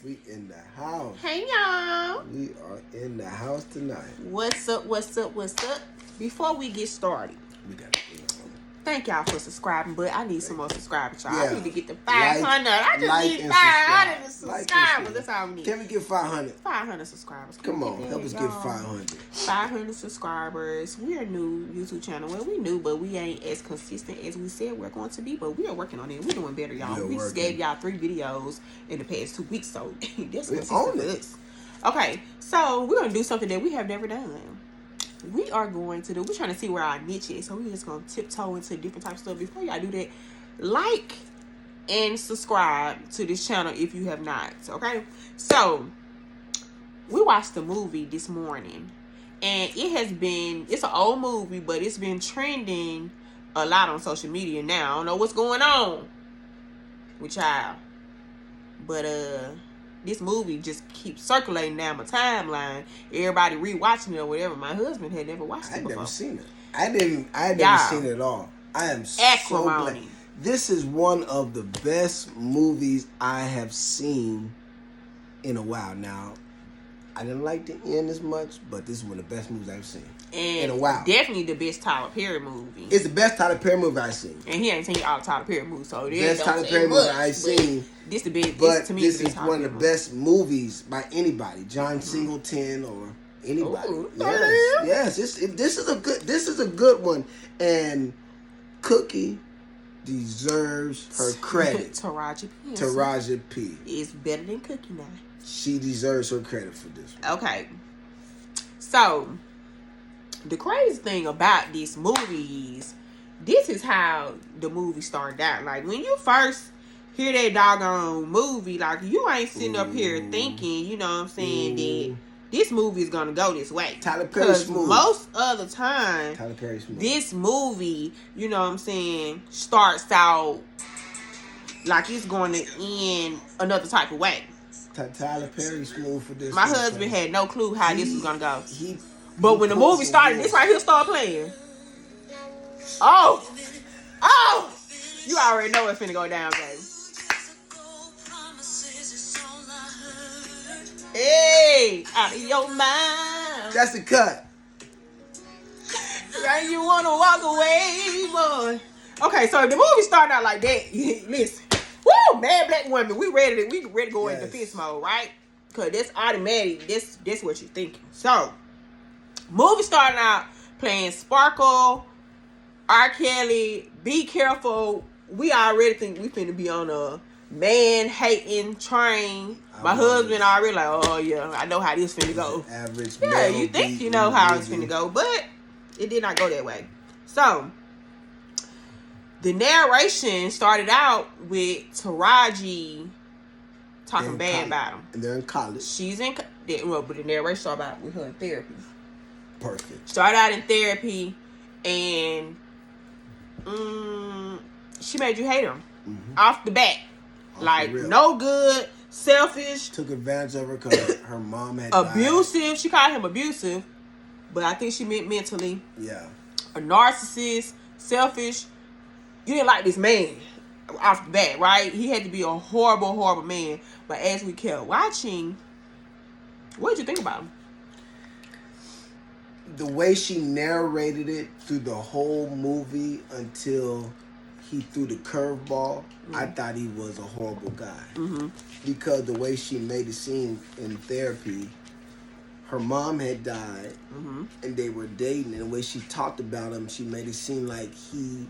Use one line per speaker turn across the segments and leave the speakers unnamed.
We in the house.
Hey y'all.
We are in the house tonight.
What's up? Before we get started,
We got to
thank y'all for subscribing, but I need some more subscribers, y'all.
Yeah.
I need to get to 500. I just need
and
500
subscribe.
subscribers. That's all we need.
Can we get 500?
500 subscribers.
Come on, help us get 500.
500 subscribers. We are a new YouTube channel. Well, we new, but we ain't as consistent as we said we're going to be. But we are working on it. We're doing better, y'all. We just gave y'all 3 videos in the past 2 weeks, so that's consistent for us. Okay, so we're gonna do something that we have never done. We're trying to see where our niche is, so we're just gonna tiptoe into different types of stuff. Before y'all do that, like and subscribe to this channel if you have not. Okay, so we watched the movie this morning, and it's an old movie, but it's been trending a lot on social media now. I don't know what's going on with y'all, but this movie just keeps circulating down my timeline. Everybody rewatching it or whatever. My husband had never watched it before.
I never seen it. I had never seen it at all. I am so glad. This is one of the best movies I have seen in a while. Now, I didn't like the end as much, but this is one of the best movies I've seen in a while.
Definitely the best Tyler Perry movie.
It's the best Tyler Perry movie I've seen.
And he ain't seen all the Tyler Perry movies, so
best Tyler Perry movie I've seen.
This the best.
But
to me,
this is one of the best movies by anybody, John Singleton or anybody.
Ooh,
yes. This is a good one, and Cookie deserves her credit.
Taraji
P
is better than Cookie now.
She deserves her credit for this one.
Okay. So, the crazy thing about this movie is, this is how the movie started out. Like, when you first hear that doggone movie, like, you ain't sitting up here thinking, you know what I'm saying, that this movie is gonna go this way.
Tyler Perry smooth.
Most of the time,
Tyler Perry smooth.
This movie, you know what I'm saying, starts out like it's going to end another type of way.
Tyler Perry smooth for this.
My husband had no clue how this was gonna go. But when the movie started, this right here started playing. Oh, you already know it's finna go down, baby. Hey, out of your mind.
That's the cut.
Right, you wanna walk away, boy. Okay, so if the movie started out like that, listen. Woo, mad black woman. We ready to go in defense mode, right? Cause that's automatic. That's what you're thinking. So, movie starting out playing Sparkle, R. Kelly, Be Careful. We already think we finna be on a man hating train. My husband already like, oh yeah, I know how this finna go.
Average.
Yeah, you think you know how it's finna go, but it did not go that way. So, the narration started out with Taraji talking bad about him.
And they're in college.
She's in, but the narration started out with her in therapy.
Perfect.
Started out in therapy, and she made you hate him off the bat. Like, no good, selfish.
Took advantage of her because her mom had
abusive.
died.
She called him abusive, but I think she meant mentally.
Yeah.
A narcissist, selfish. You didn't like this man off the bat, right? He had to be a horrible, horrible man. But as we kept watching, what did you think about him?
The way she narrated it through the whole movie until he threw the curveball, I thought he was a horrible guy. Because the way she made it seem in therapy, her mom had died, and they were dating. And the way she talked about him, she made it seem like he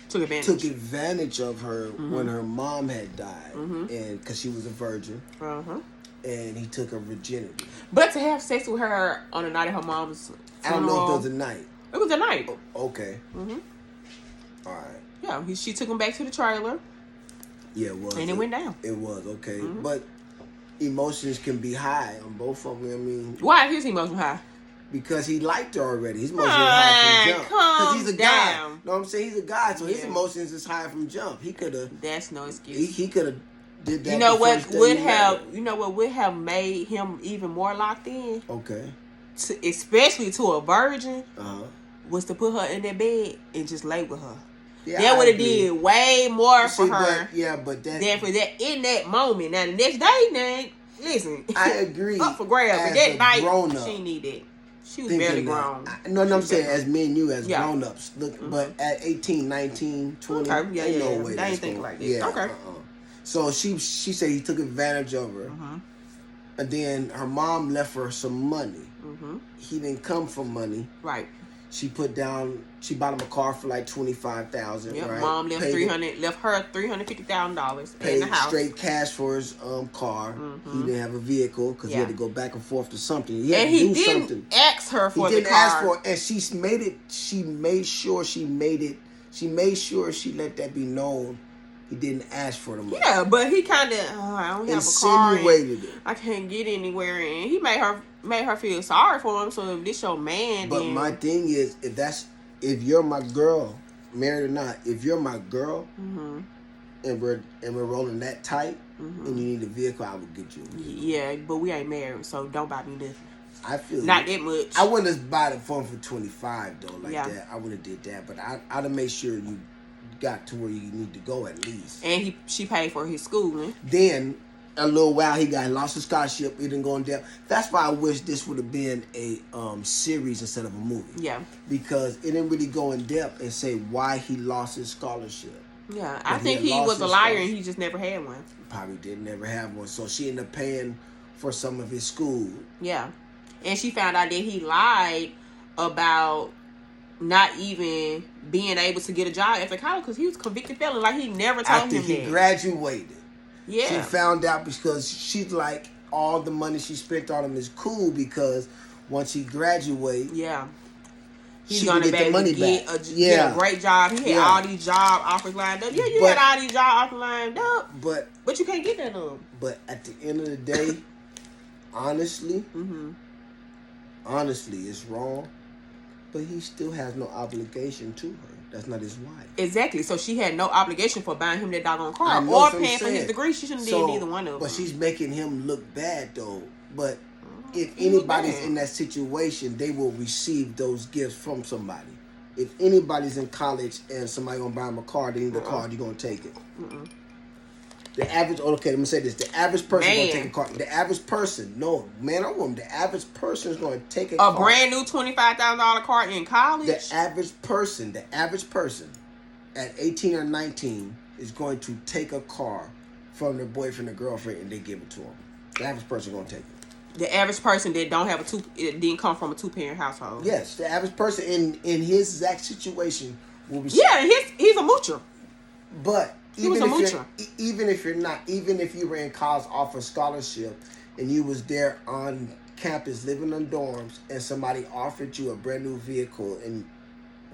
took advantage of her when her mom had died, and because she was a virgin, and he took her virginity.
But to have sex with her on the night of her mom's funeral,
I don't know if it was a night.
It was a night.
Okay. All right.
Yeah, she took him back to the trailer.
Yeah, it was.
And it went down.
It was, okay. But emotions can be high on both of them. I mean,
why is his emotion high?
Because he liked her already. His emotions high from jump. Because he's a guy. You know what I'm saying? He's a guy, so his emotions is high from jump. He could have.
That's no excuse.
He could have did that.
You know what would have made him even more locked in?
Okay.
Especially to a virgin, was to put her in that bed and just lay with her.
Yeah,
that would have did way more for her.
But that
than for that in that moment. Now the next day, listen.
I agree.
Up for grabs. But that night, she need it. She was barely grown.
No, I'm saying as me and you, as grown-ups. Look, but at 18, 19, 20, ain't no way
they ain't thinking like this. Okay.
So she said he took advantage of her. And then her mom left her some money. He didn't come for money.
Right.
She bought him a car for like $25,000.
Yep.
Right.
Mom left her $350,000 in the house.
Straight cash for his car. He didn't have a vehicle because he had to go back and forth to something. He had to do something.
Ask her for
the car. He didn't ask for it, and she made sure she let that be known. He didn't ask for the money.
Yeah, but he kind of I don't have a car. Insinuated it. I can't get anywhere, and he made her feel sorry for him. So if this your man,
but my thing is, if you're my girl, married or not, if you're my girl, and we're rolling that tight, and you need a vehicle, I would get you.
Yeah, but we ain't married, so don't buy me nothing.
I feel
not that much.
I wouldn't have bought it for him for $25 though, that. I would have did that, but I'd have made sure you got to where you need to go at least.
And she paid for his schooling.
Then a little while he lost his scholarship. He didn't go in depth. That's why I wish this would have been a series instead of a movie.
Yeah.
Because it didn't really go in depth and say why he lost his scholarship.
Yeah, I think he was a liar and he just never had one.
Probably did never have one. So she ended up paying for some of his school. Yeah.
And she found out that he lied about not even being able to get a job after college because he was a convicted felon. Like, he never told him that.
After he graduated.
Yeah.
She found out because she's like, all the money she spent on him is cool because once he graduates, he's going to be able to get a great job. He had all these job offers lined up. Yeah, you had all these job offers lined up. But you can't get that on. But at the end of the day, honestly, it's wrong. But he still has no obligation to her. That's not his wife.
Exactly. So she had no obligation for buying him that doggone car or paying for his degree. She shouldn't have did neither one of them.
But she's making him look bad, though. But if anybody's in that situation, they will receive those gifts from somebody. If anybody's in college and somebody gonna buy them a car, they need the car, you're gonna take it. The average, let me say this. The average person is going to take a car. The average person, no, man or woman, the average person is going to take a car.
A brand new $25,000 car in college?
The average person at 18 or 19 is going to take a car from their boyfriend or girlfriend and they give it to them. The average person is going to take it.
The average person that didn't come from a two-parent household.
Yes, the average person in his exact situation will be.
Yeah, he's a moocher.
But even if you were in college off a scholarship and you was there on campus living in dorms and somebody offered you a brand new vehicle and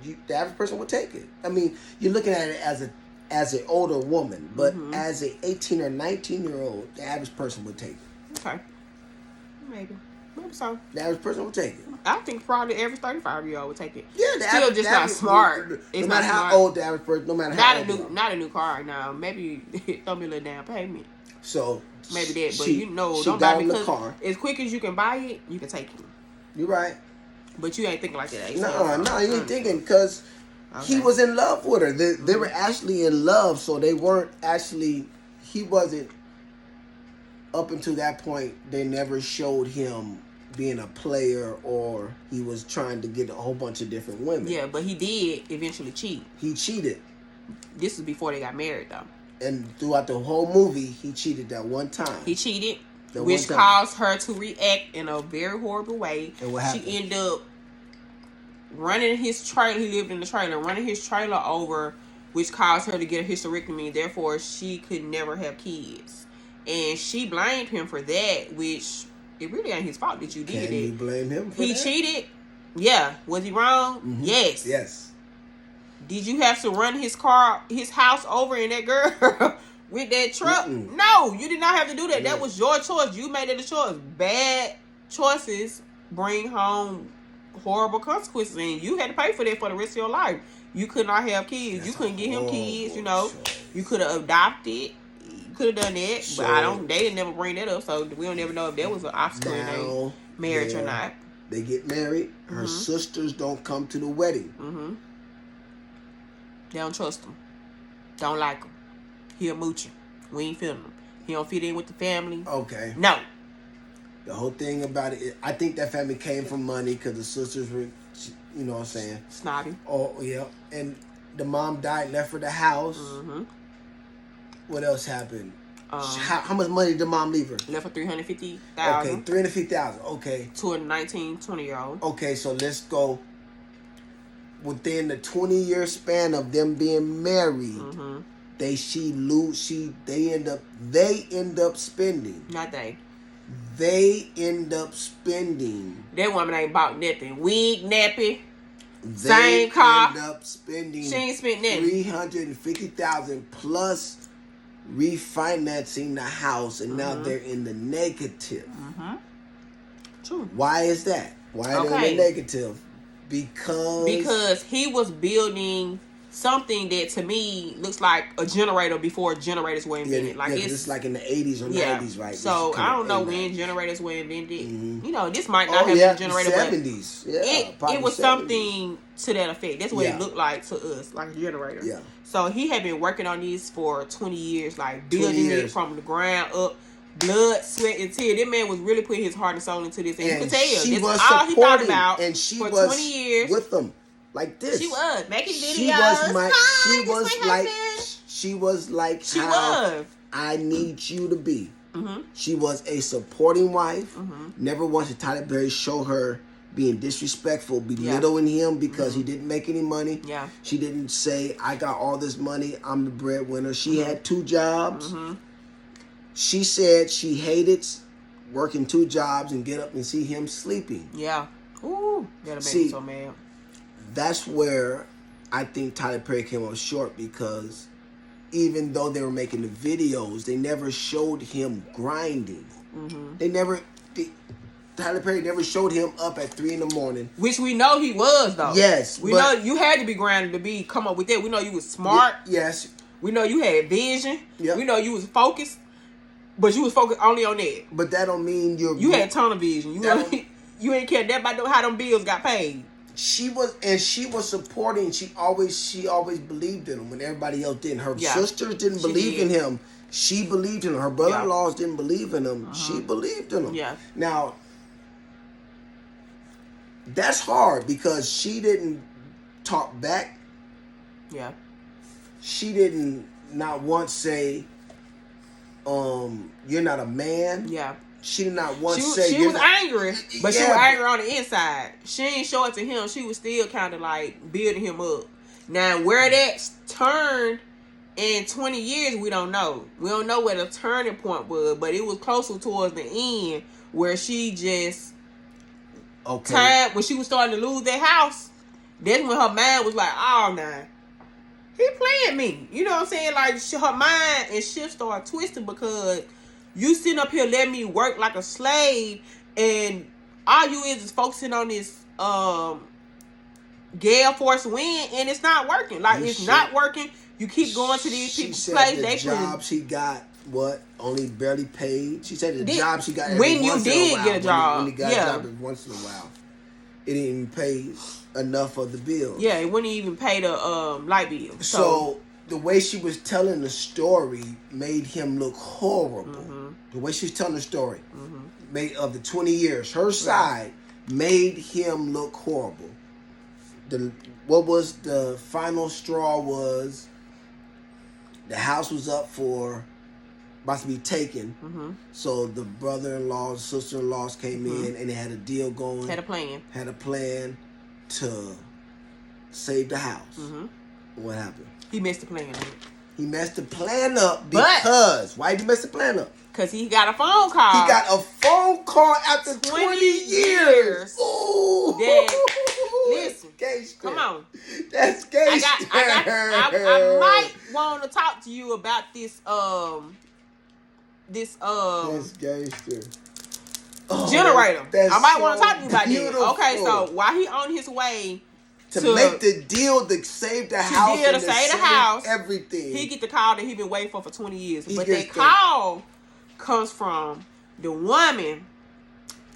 the average person would take it. I mean, you're looking at it as an older woman, but as an 18 or 19-year-old, the average person would take it.
Okay. Maybe so.
The average person would take it.
I think probably the average 35-year-old would take it.
Yeah,
still just not smart.
No matter how old the average person,
not a new car now. Maybe throw me a little down payment.
So
maybe that, but don't buy it because car. As quick as you can buy it, you can take it.
You're right.
But you ain't thinking like that.
No, you ain't thinking because he was in love with her. They were actually in love, so they weren't actually. He wasn't. Up until that point, they never showed him being a player or he was trying to get a whole bunch of different women.
Yeah, but he did eventually cheat.
He cheated.
This is before they got married, though.
And throughout the whole movie, he cheated that one time.
He cheated, which caused her to react in a very horrible way.
And what happened?
She ended up running his trailer. He lived in the trailer, running his trailer over, which caused her to get a hysterectomy. Therefore, she could never have kids. And she blamed him for that, which it really ain't his fault that you did it.
Can you blame him for that?
He cheated. Yeah. Was he wrong? Mm-hmm. Yes.
Yes.
Did you have to run his house over in that girl with that truck? Mm-mm. No, you did not have to do that. Yeah. That was your choice. You made it a choice. Bad choices bring home horrible consequences, and you had to pay for that for the rest of your life. You could not have kids. That's you couldn't get him kids. Choice. You could have adopted. Could have done that, so, but they didn't never bring that up, so we don't ever know if that was an obstacle in their marriage or not.
They get married. Her sisters don't come to the wedding.
They don't trust him. Don't like him. He a moocher. We ain't feeling him. He don't fit in with the family.
Okay.
No.
The whole thing about it, I think that family came from money because the sisters were, you know what I'm saying?
Snobby.
Oh, yeah. And the mom died, left her the house.
Mm-hmm.
What else happened? How much money did the mom leave her?
Left for $350,000.
Okay, $350,000. Okay.
To a 20-year-old.
Okay, so let's go. Within the 20-year span of them being married,
mm-hmm.
they end up spending.
Not they.
They end up spending.
That woman ain't bought nothing. Wig, nappy.
They
same car.
End up spending.
She ain't spent nothing.
$350,000 plus refinancing the house, and now they're in the negative.
Mm-hmm. True.
Why is that? Why are they in the negative? Because
he was building something that to me looks like a generator before generators were invented.
It's like in the 80s or 90s, right?
So I don't know when generators were invented. Mm-hmm. You know, this might not have been a generator,
the 70s.
It was
70s.
Something to that effect. That's what it looked like to us, like a generator.
Yeah.
So he had been working on this for 20 years, like building it from the ground up. Blood, sweat, and tears. That man was really putting his heart and soul into this, and you could tell. That's all he thought about.
And she
for
was
20 years
with them, like this.
She was making videos.
She was I need you to be. Mm-hmm. She was a supporting wife. Mm-hmm. Never once did Tyler Perry show her being disrespectful, belittling him because he didn't make any money.
Yeah.
She didn't say, I got all this money, I'm the breadwinner. She had 2 jobs. Mm-hmm. She said she hated working 2 jobs and get up and see him sleeping.
Yeah. Ooh, that'll make me so mad.
That's where I think Tyler Perry came up short, because even though they were making the videos, they never showed him grinding. Mm-hmm. Tyler Perry never showed him up at 3 a.m.
Which we know he was, though.
Yes.
We know you had to be grinding to come up with that. We know you was smart.
Yes.
We know you had vision.
Yep.
We know you was focused. But you was focused only on that.
But that don't mean you
had tunnel vision. You ain't care that about how them bills got paid.
She was supporting. She always believed in him when everybody else didn't. Her sisters didn't believe in him. She believed in him. Her brother-in-laws didn't believe in him. She believed in him.
Yeah.
Now, that's hard because she didn't talk back.
Yeah.
She didn't not once say, you're not a man.
Yeah.
She did not once say
she was angry, but she was angry on the inside. She ain't show it to him. She was still kind of like building him up. Now, where that turned in 20 years, we don't know. We don't know where the turning point was, but it was closer towards the end where she just when she was starting to lose that house. That's when her mind was like, oh, nah. He playing me. You know what I'm saying? Like, her mind and shift started twisting because you sitting up here letting me work like a slave, and all you is focusing on this gale force wind, and it's not working. Like, not working. You keep going to these people's place.
The jobs he got, only barely paid. She said the job she got
when you did get a job.
When he got a job every once in a while. It didn't even pay enough of the bill.
Yeah, it wouldn't even pay the light bill.
So the way she was telling the story made him look horrible. Mm-hmm. The way she was telling the story made of the 20 years, her side made him look horrible. What was the final straw was the house was up for about to be taken. Mm-hmm. So the brother-in-laws, sister-in-laws came in and they had a deal going.
Had a plan
to save the house. Mm-hmm. What happened?
He messed the plan up.
He messed the plan up because... Why did he mess the plan up?
Because he got a phone call.
He got a phone call after 20 years. Ooh.
Listen.
Gangster.
Come on.
That's gangster.
I might want to talk to you about this... That's
gangster.
Generator. I might want to talk to you about
beautiful.
that. Okay, so while he on his way
to make the deal to save the house,
to save the house,
everything,
he get the call that he been waiting for 20 years. But that call comes from the woman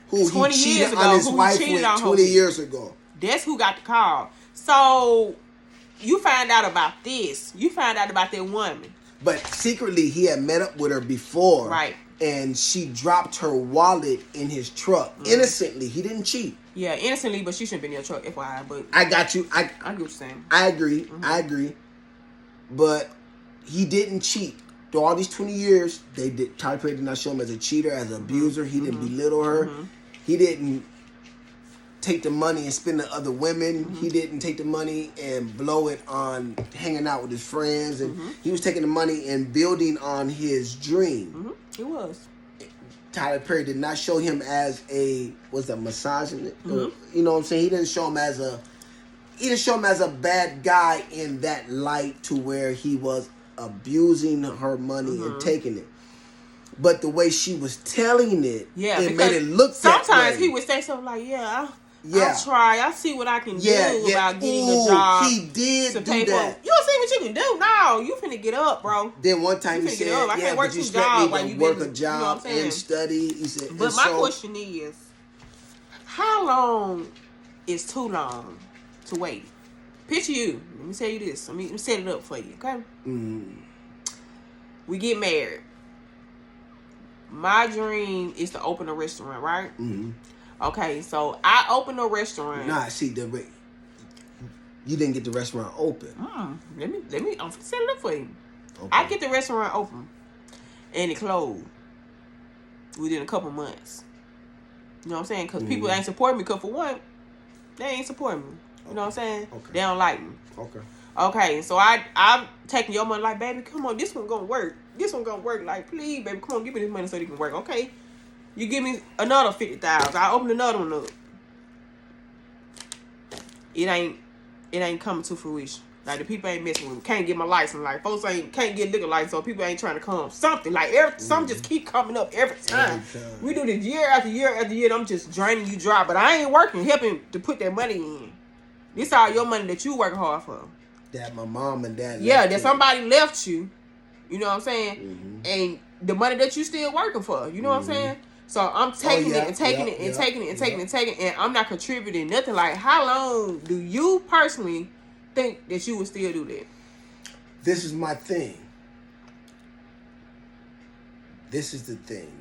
who
20
he cheated
years ago,
on his
who
wife
cheated
with
on
20 years ago.
That's who got the call. So you find out about this. You find out about that woman.
But secretly, he had met up with her before.
Right.
And she dropped her wallet in his truck. Innocently. He didn't cheat.
Yeah, innocently, but she shouldn't be in your truck, FYI. But
I got you. I
get what you're saying.
I agree. I agree. But he didn't cheat. Through all these 20 years, Tyler Perry did not show him as a cheater, as an abuser. He didn't belittle her. He didn't take the money and spend it on other women. He didn't take the money and blow it on hanging out with his friends. And he was taking the money and building on his dream.
He was.
Tyler Perry did not show him as a misogynist. You know what I'm saying? He didn't show him as a bad guy in that light to where he was abusing her money and taking it. But the way she was telling it, it made it look that way.
Sometimes he would say something like, I'll try. I'll see what I can do about getting a job.
He did do that.
You don't see what you can do? No, you finna get up, bro.
Then one time he said,
I can't work
but you
two jobs
expect me to work a job and study. He said,
but my question is, how long is too long to wait? Picture you. Let me tell you this. Let me set it up for you, okay? We get married. My dream is to open a restaurant, right? Okay, so I open a restaurant.
Nah, see, you didn't get the restaurant open.
Let me. I'm set it up for you.
Okay.
I get the restaurant open, and it closed within a couple months. You know what I'm saying? Because people ain't supporting me. Because for one, they ain't supporting me. You know what I'm saying?
Okay.
They don't like me. Okay, so I'm taking your money like, baby, come on, this one gonna work. This one gonna work. Like, please, baby, come on, give me this money so it can work. Okay, you give me another 50,000. I open another one up. It ain't coming to fruition. Like, the people ain't messing with me. Can't get my license. Like, folks can't get liquor license, so people ain't trying to come. Something like some just keep coming up every time. We do this year after year after year. I'm just draining you dry, but I ain't working, helping to put that money in. This all your money that you working hard for.
That my mom and dad.
That somebody left you. You know what I'm saying? And the money that you still working for. You know what I'm saying? So I'm taking it and taking it and taking it and taking it and taking it, and I'm not contributing nothing. Like, how long do you personally think that you would still do that?
This is my thing. This is the thing,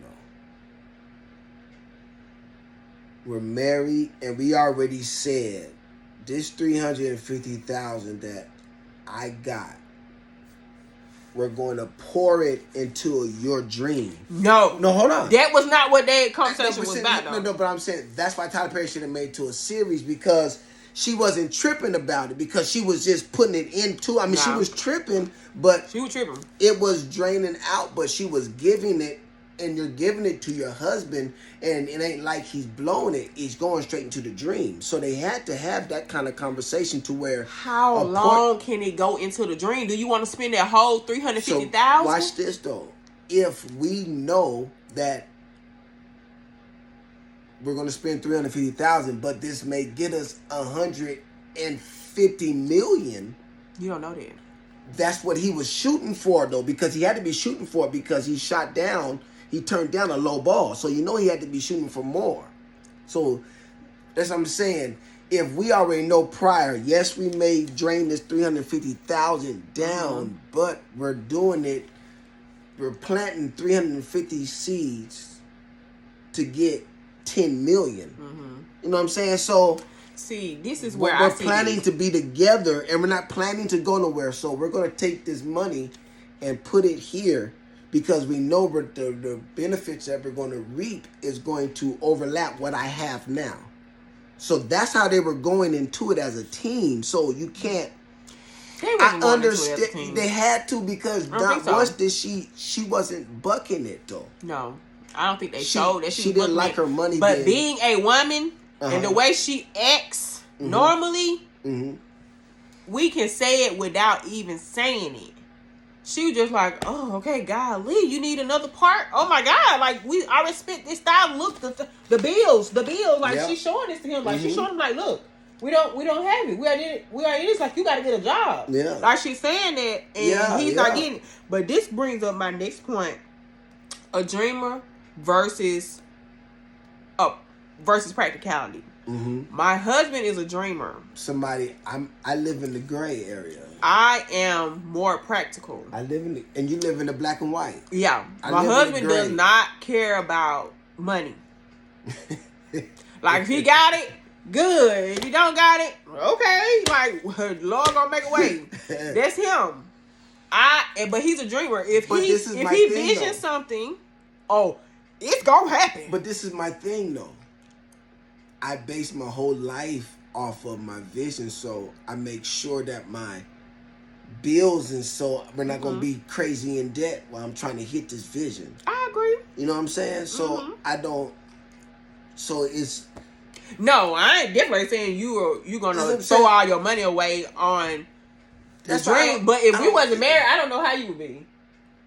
though. We're married, and we already said this $350,000 that I got, we're going to pour it into your dream. No, hold on.
That was not what that conversation was about, though.
No, but I'm saying that's why Tyler Perry should have made it to a series, because she wasn't tripping about it, because she was just putting it into. I mean, she was tripping, but
she was tripping.
It was draining out, but she was giving it, and you're giving it to your husband, and it ain't like he's blowing it. He's going straight into the dream. So they had to have that kind of conversation to where...
How long can it go into the dream? Do you want to spend that whole $350,000?
So watch this, though. If we know that we're going to spend $350,000, but this may get us $150 million...
You don't know that.
That's what he was shooting for, though, because he had to be shooting for it, because he shot down... He turned down a low ball. So you know he had to be shooting for more. So that's what I'm saying. If we already know prior, yes, we may drain this $350,000 down, but we're doing it. We're planting 350 seeds to get 10 million. You know what I'm saying? So
see, this is where
we're planning to be together, and we're not planning to go nowhere. So we're going to take this money and put it here, because we know the benefits that we're going to reap is going to overlap what I have now. So that's how they were going into it as a team. So you can't... I understand. They had to, because not once did she wasn't bucking it, though.
No. I don't think they showed that
she didn't like her money.
But being a woman and the way she acts normally, we can say it without even saying it. She was just like, oh, okay, golly, you need another part? Oh my God, like, I respect this style. Look, the bills, like, she's showing this to him. Like, she's showing him, like, look, we don't have it. We are in this, like, you got to get a job. Yeah. Like, she's saying that, and he's not getting it. But this brings up my next point. A dreamer versus practicality. My husband is a dreamer.
I live in the gray area.
I am more practical.
And you live in the black and white.
Yeah. My husband does not care about money. Like, if he got it, good. If you don't got it, okay. Like, Lord gonna make a way. That's him. But he's a dreamer. If he visions something, it's gonna happen.
But this is my thing, though. I base my whole life off of my vision, so I make sure that my bills and so we're not gonna be crazy in debt while I'm trying to hit this vision.
I agree.
You know what I'm saying? So I don't. So it's.
No, I ain't definitely saying you gonna throw all your money away on the dream. But if you wasn't married, I don't know how you would be.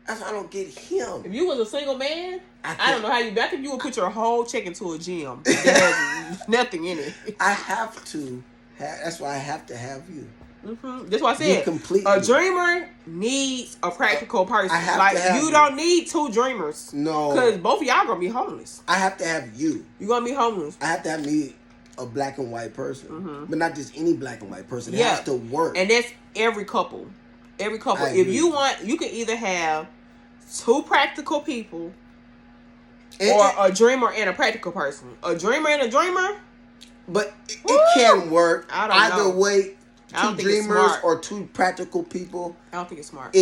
That's why I don't get him.
If you was a single man, I don't know how you be. I think you would put your whole check into a gym that has nothing in it.
I have to. That's why I have to have you.
That's why I said a dreamer needs a practical person. You don't need two dreamers.
No,
because both of y'all gonna be homeless.
I have to have you.
You gonna be homeless.
I have to have me a black and white person, but not just any black and white person. It has to work,
and that's every couple. Every couple. If you want, you can either have two practical people or a dreamer and a practical person. A dreamer and a dreamer.
But it can work either way.
Two
dreamers or two practical people.
I don't think it's smart.